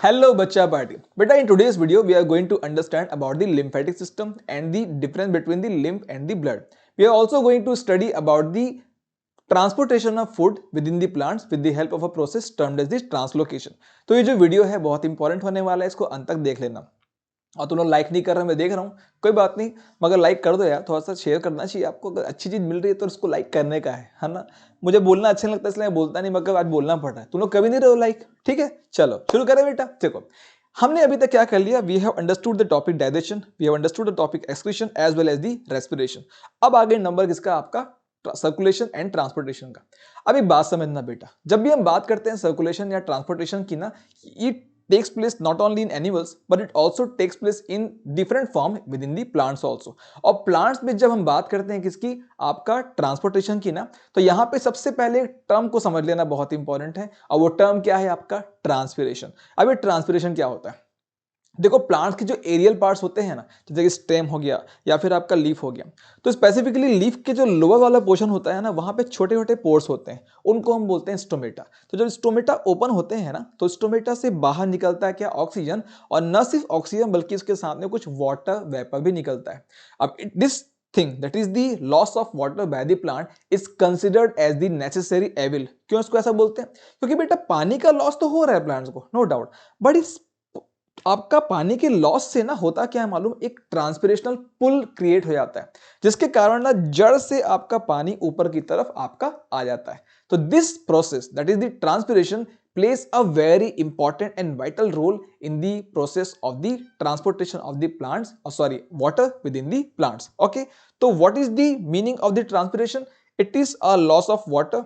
Hello बच्चा party बेटा in today's video we are going to understand about the lymphatic system and the difference between the lymph and the blood. We are also going to study about the transportation of food within the plants with the help of a process termed as the translocation. तो ये जो video है बहुत important होने वाला है, इसको अंत तक देख लेना। और तुम लोग लाइक नहीं कर रहे, मैं देख रहा हूँ, कोई बात नहीं, मगर लाइक कर दो यार, थोड़ा सा शेयर करना चाहिए आपको। अगर अच्छी चीज मिल रही है तो उसको लाइक करने का है ना। मुझे बोलना अच्छा नहीं लगता इसलिए मैं बोलता नहीं, मगर आज बोलना पड़ रहा है। तुम लोग कभी नहीं रहो लाइक, ठीक है। चलो शुरू करें बेटा। देखो हमने अभी तक क्या कर लिया, we have understood the topic digestion, we have understood the topic excretion as well as the respiration. अब आगे नंबर किसका, आपका सर्कुलेशन एंड ट्रांसपोर्टेशन का। अब एक बात समझना बेटा, जब भी हम बात करते हैं सर्कुलेशन या ट्रांसपोर्टेशन की ना, it takes place not only in animals but it also takes place in different form within the plants also। और plants में जब हम बात करते हैं किसकी, आपका ट्रांसपोर्टेशन की ना, तो यहां पे सबसे पहले टर्म को समझ लेना बहुत इंपॉर्टेंट है, और वो टर्म क्या है, आपका ट्रांसपिरेशन। अब ये ट्रांसपिरेशन क्या होता है, देखो प्लांट्स के जो एरियल पार्ट्स होते हैं ना, जैसे कि स्टेम हो गया या फिर आपका लीफ हो गया, तो स्पेसिफिकली लीफ के जो लोअर वाला पोर्शन होता है ना, वहां पे छोटे छोटे पोर्स होते हैं, उनको हम बोलते हैं स्टोमेटा। तो जब स्टोमेटा ओपन होते हैं ना, तो स्टोमेटा से बाहर निकलता है क्या, ऑक्सीजन, और न सिर्फ ऑक्सीजन बल्कि उसके साथ में कुछ वाटर वेपर भी निकलता है। अब this thing that is the loss of water by the plant is considered as the necessary evil। क्यों इसको ऐसा बोलते हैं, क्योंकि बेटा पानी का लॉस तो हो रहा है प्लांट्स को, नो डाउट, बट इस आपका पानी के लॉस से ना होता क्या है मालूम, एक ट्रांसपिरेशनल पुल क्रिएट हो जाता है, जिसके कारण ना जड़ से आपका पानी ऊपर की तरफ आपका आ जाता है। तो this process that is the transpiration plays a very important and vital role in the process of the transportation of the plants, water within the plants। Okay, so what is the meaning of the transpiration? It is a loss of water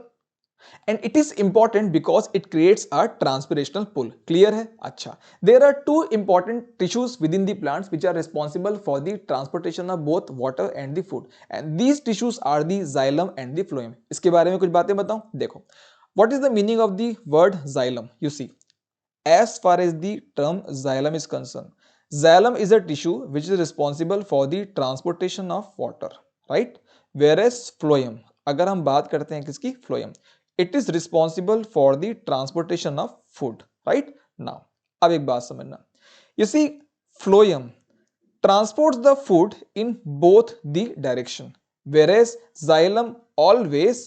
and it is important because it creates a transpirational pull। clear है, अच्छा। there are two important tissues within the plants which are responsible for the transportation of both water and the food, and these tissues are the xylem and the phloem। इसके बारे में कुछ बातें बताऊं। देखो, what is the meaning of the word xylem? You see, as far as the term xylem is concerned, xylem is a tissue which is responsible for the transportation of water, right? whereas phloem, अगर हम बात करते हैं किसकी, phloem, it is responsible for the transportation of food, right? Now अब एक बात समझना, you see phloem transports the food in both the direction, whereas xylem always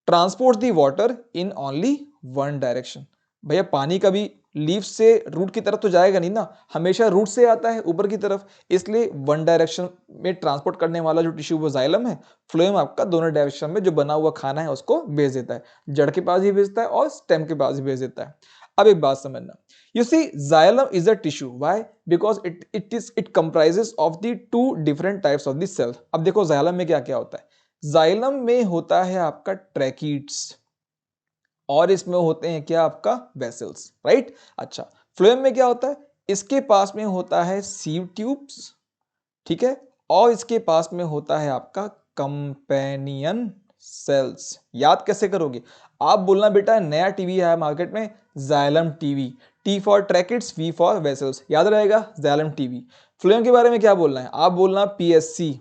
transport the water in only one direction. भैया पानी का भी leaf से root की तरफ तो जाएगा नहीं ना, हमेशा रूट से आता है ऊपर की तरफ, इसलिए वन डायरेक्शन में ट्रांसपोर्ट करने वाला जो टिश्यू वो जाइलम है। फ्लोएम आपका दोनों डायरेक्शन में जो बना हुआ खाना है उसको भेज देता है, जड़ के पास ही भेजता है और स्टेम के पास ही भेज देता है। अब एक बात समझना, you see xylem is a tissue, why? because it comprises of the two different types of the cell। अब देखो xylem में क्या क्या होता है, जाइलम में होता है आपका ट्रैकीट्स, और इसमें होते हैं क्या, आपका वेसल्स, राइट। अच्छा, फ्लोएम में क्या होता है, इसके पास में होता है सीव ट्यूब्स, ठीक है, और इसके पास में होता है आपका कंपेनियन सेल्स। याद कैसे करोगे, आप बोलना बेटा नया टीवी आया मार्केट में, xylem TV, T for tracheids, V for vessels, याद रहेगा जाइलम टीवी। फ्लोएम के बारे में क्या बोलना है, आप बोलना पीएससी,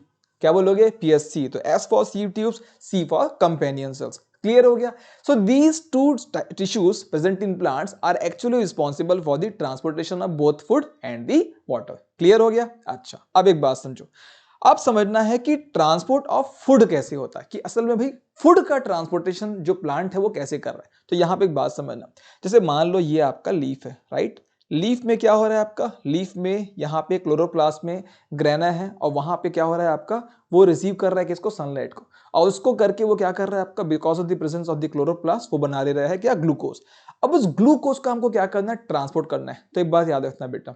क्या बोलोगे, पीएससी। तो S for sieve tubes, C for companion cells. Clear हो गया। So these two tissues present in plants are actually responsible for the transportation of both food and the water. Clear हो गया। अच्छा, अब एक बात समझो, आप समझना है कि ट्रांसपोर्ट ऑफ फूड कैसे होता है, कि असल में भाई फूड का ट्रांसपोर्टेशन जो प्लांट है वो कैसे कर रहा है। तो यहां पे एक बात समझना, जैसे मान लो ये आपका लीफ है, राइट। लीफ में क्या हो रहा है आपका, लीफ में यहाँ पे क्लोरोप्लास्ट में ग्रेना है, और वहां पे क्या हो रहा है आपका, वो रिसीव कर रहा है किसको, सनलाइट को, और उसको करके वो क्या कर रहा है आपका, because of the presence of the chloroplast वो बना ले रहा है क्या, ग्लूकोज। अब उस ग्लूकोज का हमको क्या करना है, ट्रांसपोर्ट करना है। तो एक बात याद रखना बेटा,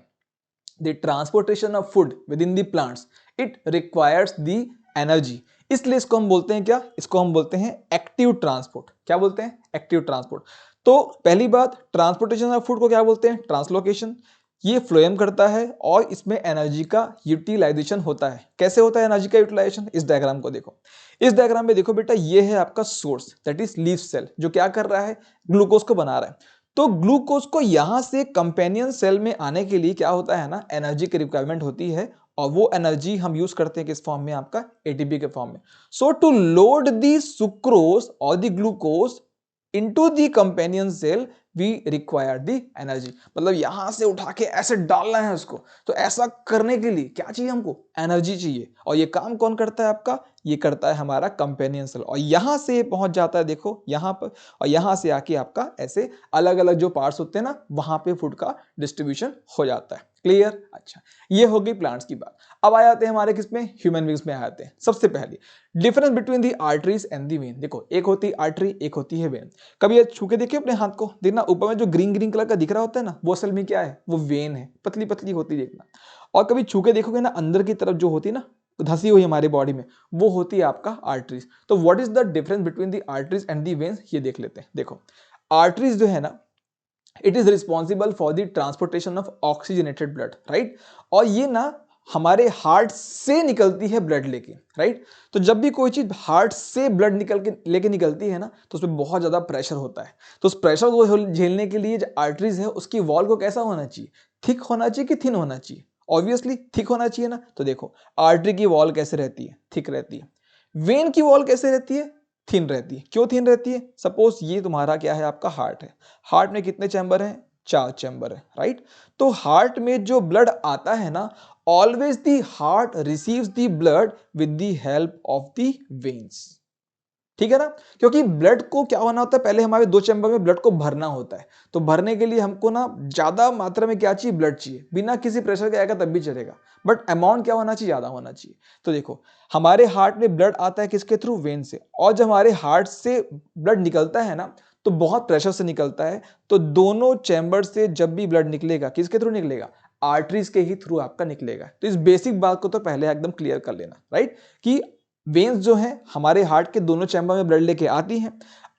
the transportation of food with in the plants it requires the energy, इसलिए इसको हम बोलते हैं क्या, इसको हम बोलते हैं एक्टिव ट्रांसपोर्ट। क्या बोलते हैं, एक्टिव ट्रांसपोर्ट। तो पहली बात, ट्रांसपोर्टेशन ऑफ फूड को क्या बोलते हैं, ट्रांसलोकेशन। ये फ्लोएम करता है और इसमें एनर्जी का यूटिलाइजेशन होता है। कैसे होता है एनर्जी का यूटिलाइजेशन, इस डायग्राम को देखो। इस डायग्राम में देखो बेटा, ये है आपका source that is leaf cell, जो क्या कर रहा है, ग्लूकोज को बना रहा है। तो ग्लूकोज को यहां से कंपेनियन सेल में आने के लिए क्या होता है ना, एनर्जी की रिक्वायरमेंट होती है, और वो एनर्जी हम यूज करते हैं किस फॉर्म में, आपका एटीपी के फॉर्म में। So to load the sucrose और the glucose into the companion cell, we require the energy. मतलब यहां से उठा के ऐसे डालना है उसको, तो ऐसा करने के लिए क्या चाहिए हमको? एनर्जी चाहिए। और ये काम कौन करता है आपका? ये करता है हमारा कंपेनियन सेल। और यहां से पहुंच जाता है, देखो यहां पर, और यहां से आके आपका ऐसे अलग अलग जो पार्ट्स होते हैं ना, वहां पे फूड का डिस्ट्रीब्यूशन हो जाता है। क्लियर? अच्छा, ये हो गई प्लांट्स की बात। अब आ जाते हैं हमारे किसमें? ह्यूमन बींग्स में आ जाते हैं। सबसे पहले difference between the arteries and the when. देखो, एक होती है आर्टरी, एक होती है वेन। कभी ये छू के देखिए अपने हाथ को, देखना ऊपर में जो ग्रीन ग्रीन कलर का दिख रहा होता है ना, वो असल में क्या है? वो वेन है, पतली पतली होती, देखना। और कभी छू के देखोगे ना, अंदर की तरफ जो होती है ना, धसी हुई हमारे बॉडी में, वो होती है आपका आर्टरीज। तो what is the difference between the arteries and the veins, ये देख लेते हैं। देखो, आर्टरीज जो है ना, it is responsible for the transportation of oxygenated blood, right. और ये ना हमारे हार्ट से निकलती है ब्लड लेके, राइट। तो जब भी कोई चीज हार्ट से ब्लड निकल के लेके निकलती है ना, तो उसमें बहुत ज्यादा प्रेशर होता है। तो उस प्रेशर को झेलने के लिए जो आर्टरीज है, उसकी वॉल को कैसा होना चाहिए? थिक होना चाहिए कि थिन होना चाहिए? ऑब्वियसली थिक होना चाहिए ना। तो देखो, आर्टरी की वॉल कैसे रहती है? थिक रहती है। वेन की वॉल कैसे रहती है? थिन रहती है। क्यों थिन रहती है? सपोज ये तुम्हारा क्या है? आपका हार्ट है। हार्ट में कितने चैम्बर हैं? 4 चैम्बर है, राइट। तो हार्ट में जो ब्लड आता है ना, always the heart receives the blood with the help of the veins, ठीक है ना। क्योंकि ब्लड को क्या होना होता है? पहले हमारे 2 चैम्बर में ब्लड को भरना होता है। तो भरने के लिए हमको ना ज्यादा मात्रा में क्या चाहिए? ब्लड चाहिए। बिना किसी प्रेशर के आएगा तब भी चलेगा, बट अमाउंट क्या होना चाहिए? ज्यादा होना चाहिए। तो देखो, हमारे हार्ट में ब्लड आता है किसके थ्रू? वेन से। और जब हमारे हार्ट से ब्लड निकलता है ना, तो बहुत प्रेशर से निकलता है। तो दोनों चैम्बर से जब भी ब्लड निकलेगा, किसके थ्रू निकलेगा? आर्टरीज के ही थ्रू आपका निकलेगा। तो इस बेसिक बात को तो पहले एकदम क्लियर कर लेना, राइट, कि वेन्स जो है हमारे हार्ट के दोनों चैम्बर में ब्लड लेके आती हैं,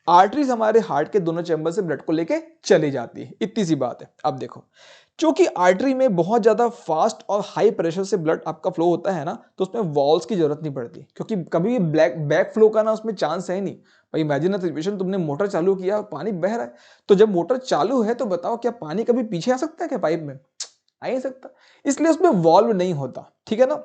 आर्टरीज हमारे हार्ट के दोनों चैम्बर से ब्लड को लेके चली जाती है। इतनी सी बात है। अब देखो, क्योंकि आर्टरी में बहुत ज्यादा फास्ट और हाई प्रेशर से ब्लड आपका फ्लो होता है ना, तो उसमें वॉल्स की जरूरत नहीं पड़ती, क्योंकि कभी भी बैक फ्लो का ना उसमें चांस है नहीं। भाई इमेजिन अ सिचुएशन, तुमने मोटर चालू किया, पानी बह रहा है, तो जब मोटर चालू है तो बताओ, क्या पानी कभी पीछे आ सकता है क्या पाइप में? आ ही नहीं सकता। इसलिए उसमें वॉल्व नहीं होता, ठीक है ना।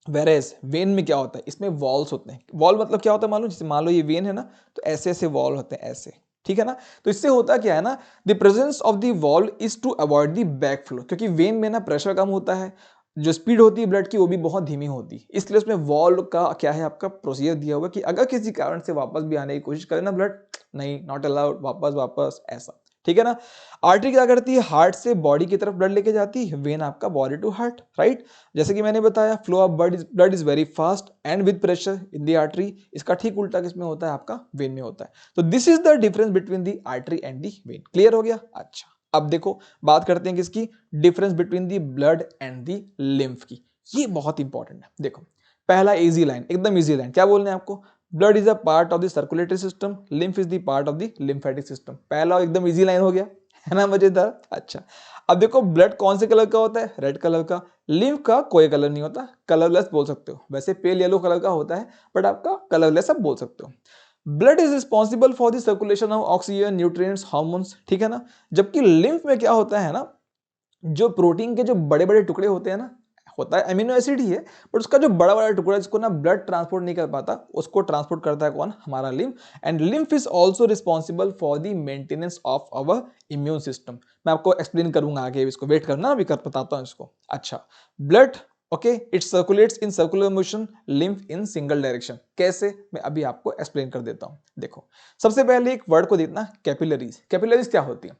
वेरेस वेन में क्या होता है? इसमें वॉल्स होते हैं। वॉल मतलब क्या होता है मालूम? जैसे मान लो ये वेन है ना, तो ऐसे ऐसे वॉल होते हैं, ऐसे, ठीक है ना। तो इससे होता क्या है ना, the presence of the wall is to avoid the back flow, क्योंकि वेन में ना प्रेशर कम होता है, जो स्पीड होती है ब्लड की वो भी बहुत धीमी होती है। इसलिए उसमें वॉल का क्या है? आपका प्रोसीजर दिया हुआ कि अगर किसी कारण से वापस भी आने की कोशिश करे ना ब्लड, नहीं, नॉट अलाउड, वापस वापस, ऐसा, ठीक है ना। आर्टरी क्या करती है? हार्ट से बॉडी की तरफ ब्लड लेके जाती है, वेन आपका बॉडी टू हार्ट, राइट। जैसे कि मैंने बताया, flow of blood is very fast and with pressure in the artery. इसका ठीक उल्टा किसमें होता है? आपका वेन में होता है। तो this is the difference between the artery and the when. Clear हो गया? अच्छा, अब देखो, बात करते हैं किसकी? Difference between the blood and the lymph की। ये बहुत इंपॉर्टेंट है। देखो, पहला इजी लाइन, एकदम इजी लाइन, क्या बोलना है आपको? Blood is a part of the circulatory system, lymph is the part of the lymphatic system. पहला एकदम इजी लाइन हो गया, है ना, मजेदार। अच्छा, अब देखो, ब्लड कौन से कलर का होता है? रेड कलर का। लिम्फ का कोई कलर नहीं होता, कलरलेस बोल सकते हो। वैसे पेल येलो कलर का होता है, बट आपका कलरलेस आप बोल सकते हो। Blood is responsible for the circulation of oxygen, nutrients, hormones, ठीक है ना। जबकि लिम्फ में क्या होता है ना, जो प्रोटीन के जो बड़े बड़े टुकड़े होते हैं ना, होता है अमीनो एसिड ही है, बट उसका जो बड़ा बड़ा टुकड़ा जिसको ना ब्लड ट्रांसपोर्ट नहीं कर पाता, उसको ट्रांसपोर्ट करता है कौन? हमारा lymph. And lymph is also responsible for the maintenance of our immune system. मैं आपको एक्सप्लेन करूंगा आगे, इसको वेट करना, अभी कर बताता हूं इसको। अच्छा, blood, okay, it circulates in circular motion, lymph in single direction. कैसे? मैं अभी आपको एक्सप्लेन कर देता हूं। देखो, सबसे पहले एक वर्ड को देखना, कैपिलरीज। कैपिलरीज क्या होती है?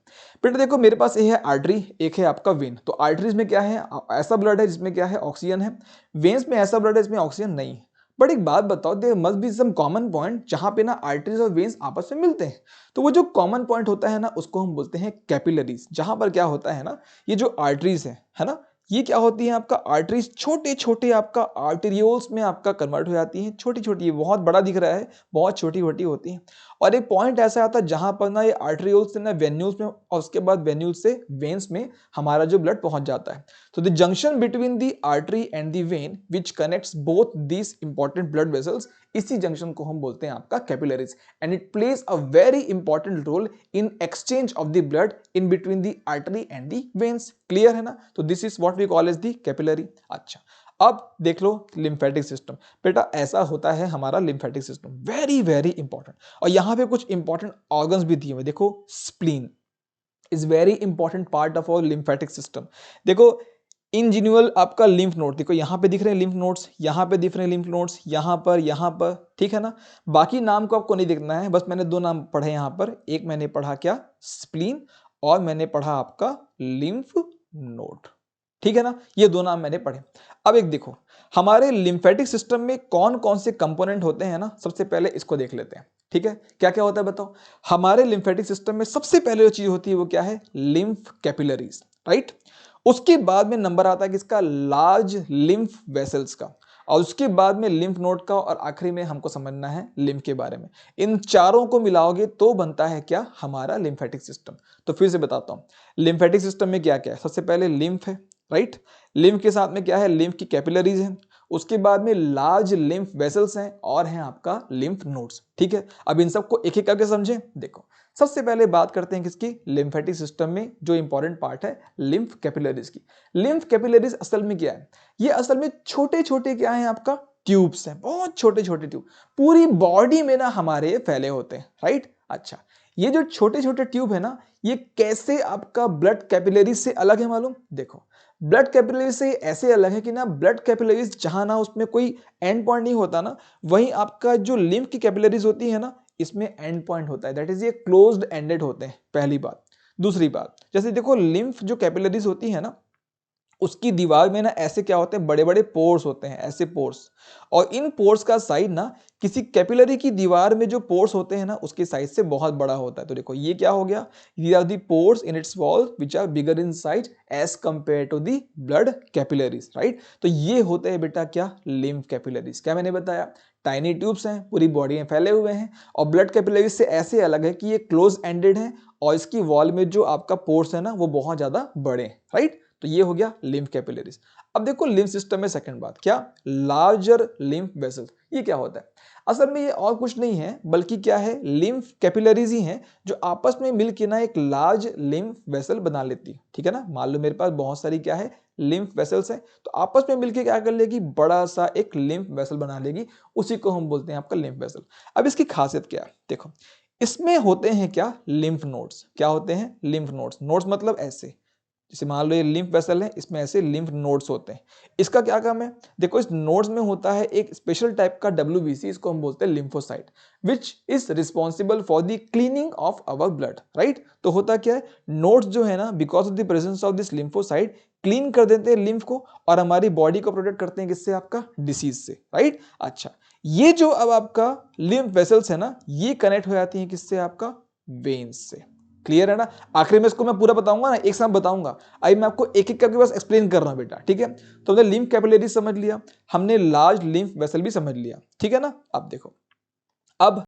बेटा देखो, मेरे पास ये है आर्टरी, एक है आपका वेन। तो आर्टरीज में क्या है? ऐसा ब्लड है जिसमें क्या है? ऑक्सीजन है। वेन्स में ऐसा ब्लड है जिसमें ऑक्सीजन नहीं है। बट एक बात बताओ, there must be some common point जहां पे ना आर्टरीज और वेन्स आपस में मिलते हैं। तो वो जो कॉमन पॉइंट होता है ना, उसको हम बोलते हैं कैपिलरीज। जहां पर क्या होता है ना, ये जो आर्टरीज है ना, ये क्या होती है? आपका आर्टरीज छोटे छोटे आपका आर्टेरियोल्स में आपका कन्वर्ट हो जाती हैं, छोटी छोटी। ये बहुत बड़ा दिख रहा है, बहुत छोटी छोटी होती हैं। और एक पॉइंट ऐसा आता है जहां पर ना ये आर्टेरियोल्स से ना वेन्यूल्स में, और उसके बाद वेन्यूल्स से वेन्स में हमारा जो ब्लड पहुंच जाता है। तो the junction between the artery and the vein which connects both these important blood vessels, इसी जंक्शन को हम बोलते हैं आपका capillaries. And it plays a very important role in exchange of the blood in between the artery and the veins. Clear है ना? तो this is what we call as the capillary. अच्छा, अब देख लो लिम्फेटिक सिस्टम। बेटा ऐसा होता है हमारा lymphatic system, very very important. और यहां पे कुछ इंपॉर्टेंट ऑर्गन्स भी दिए हुए, देखो, spleen, is very important part of our lymphatic system. देखो इंजिन्यूअल आपका लिम्फ नोड, देखो यहाँ पे दिख रहे हैं लिम्फ नोड्स, यहाँ पे दिख रहे हैं लिम्फ नोड्स, यहाँ पर, ठीक है ना। बाकी नाम को आपको नहीं देखना है, बस मैंने 2 नाम पढ़े यहाँ पर, एक मैंने पढ़ा क्या, स्प्लीन, और मैंने पढ़ा आपका लिम्फ नोड, ठीक है ना। ये 2 नाम मैंने पढ़े। अब एक देखो हमारे लिम्फेटिक सिस्टम में कौन कौन से कंपोनेंट होते हैं ना, सबसे पहले इसको देख लेते हैं, ठीक है। क्या क्या होता है बताओ। हमारे लिम्फेटिक सिस्टम में सबसे पहले जो चीज होती है वो क्या है, लिम्फ कैपिलरीज, राइट। उसके बाद में नंबर आता है किसका, लार्ज लिम्फ वेसल्स का, और उसके बाद में लिम्फ नोड का, और आखिरी में हमको समझना है लिम्फ के बारे में। इन चारों को मिलाओगे तो बनता है क्या, हमारा लिम्फेटिक सिस्टम। तो फिर से बताता हूं, लिम्फेटिक सिस्टम में क्या क्या है। सबसे पहले लिम्फ है, राइट। लिम्फ के साथ में क्या है, लिम्फ की कैपिलरीज है, उसके बाद में लार्ज लिम्फ वेसल्स हैं, और हैं आपका लिम्फ नोड्स, ठीक है। अब इन सबको एक एक करके समझें। देखो सबसे पहले बात करते हैं किसकी, लिम्फेटिक सिस्टम में जो इंपॉर्टेंट पार्ट है लिम्फ कैपिलरीज की। लिम्फ कैपिलरीज असल में क्या है, ये असल में छोटे छोटे क्या है आपका, ट्यूब्स हैं, बहुत छोटे छोटे ट्यूब, पूरी बॉडी में ना हमारे फैले होते हैं, राइट। अच्छा, ये जो छोटे छोटे ट्यूब है ना, ये कैसे आपका ब्लड कैपिलरीज से अलग है मालूम। देखो ब्लड कैपिलरीज से ऐसे अलग है कि ना, ब्लड कैपिलरीज जहां ना उसमें कोई एंड पॉइंट नहीं होता ना, वहीं आपका जो लिम्फ की कैपिलरीज होती है ना, इसमें एंड पॉइंट होता है, दैट इज ये क्लोज्ड एंडेड होते हैं, पहली बात। दूसरी बात, जैसे देखो लिम्फ जो कैपिलरीज होती है ना, उसकी दीवार में ना ऐसे क्या होते हैं, बड़े बड़े पोर्स होते हैं, ऐसे पोर्स, और इन पोर्स का साइज ना किसी कैपिलरी की दीवार में जो पोर्स होते हैं ना, उसके साइज से बहुत बड़ा होता है। तो देखो ये क्या हो गया, ये are the pores in its wall which are bigger in size as compare to the blood capillaries, right. तो ये होते हैं बेटा क्या, लिम्फ कैपिलरीज। क्या मैंने बताया, टाइनी ट्यूब्स हैं, पूरी बॉडी में फैले हुए हैं, और ब्लड कैपिलरीज से ऐसे अलग है कि ये क्लोज एंडेड है, और इसकी वॉल में जो आपका पोर्स है ना, वो बहुत ज्यादा बड़े हैं, राइट। तो ये हो गया लिम्फ कैपिलरीज। अब देखो लिम्फ सिस्टम में सेकंड बात क्या, लार्जर लिम्फ वेसल। ये क्या होता है, असल में ये और कुछ नहीं है बल्कि क्या है, लिम्फ कैपिलरीज ही हैं जो आपस में मिलकर ना एक लार्ज लिम्फ वेसल बना लेती है, ठीक है ना। मान लो मेरे पास बहुत सारी क्या है, लिम्फ वेसल्स है, तो आपस में मिलकर क्या कर लेगी, बड़ा सा एक लिम्फ वेसल बना लेगी, उसी को हम बोलते हैं आपका लिम्फ वेसल। अब इसकी खासियत क्या है, देखो इसमें होते हैं क्या, लिम्फ नोड्स। क्या होते हैं, लिम्फ नोड्स। नोड्स मतलब ऐसे, जैसे मान लो ये लिम्फ वेसल है, इसमें ऐसे लिम्फ नोड्स होते हैं। इसका क्या काम है, देखो इस नोड्स में होता है एक स्पेशल टाइप का WBC, इसको हम बोलते हैं lymphocyte, which is responsible for the cleaning of our blood, right. तो होता क्या है, नोड्स जो है ना, because of the presence of this lymphocyte clean कर देते हैं लिम्फ को, और हमारी बॉडी को प्रोटेक्ट करते हैं किससे, आपका डिसीज से, राइट। अच्छा, ये जो अब आपका लिम्फ वेसल्स है ना, ये कनेक्ट हो जाती है किससे, आपका वेन्स से। क्लियर है ना। आखिर में इसको मैं पूरा बताऊंगा ना, एक साथ बताऊंगा। अभी मैं आपको एक एक करके बस एक्सप्लेन कर रहा हूं बेटा, ठीक है। तो हमने लिम्फ कैपिलरी समझ लिया, हमने लार्ज लिम्फ वेसल भी समझ लिया, ठीक है ना। अब देखो, अब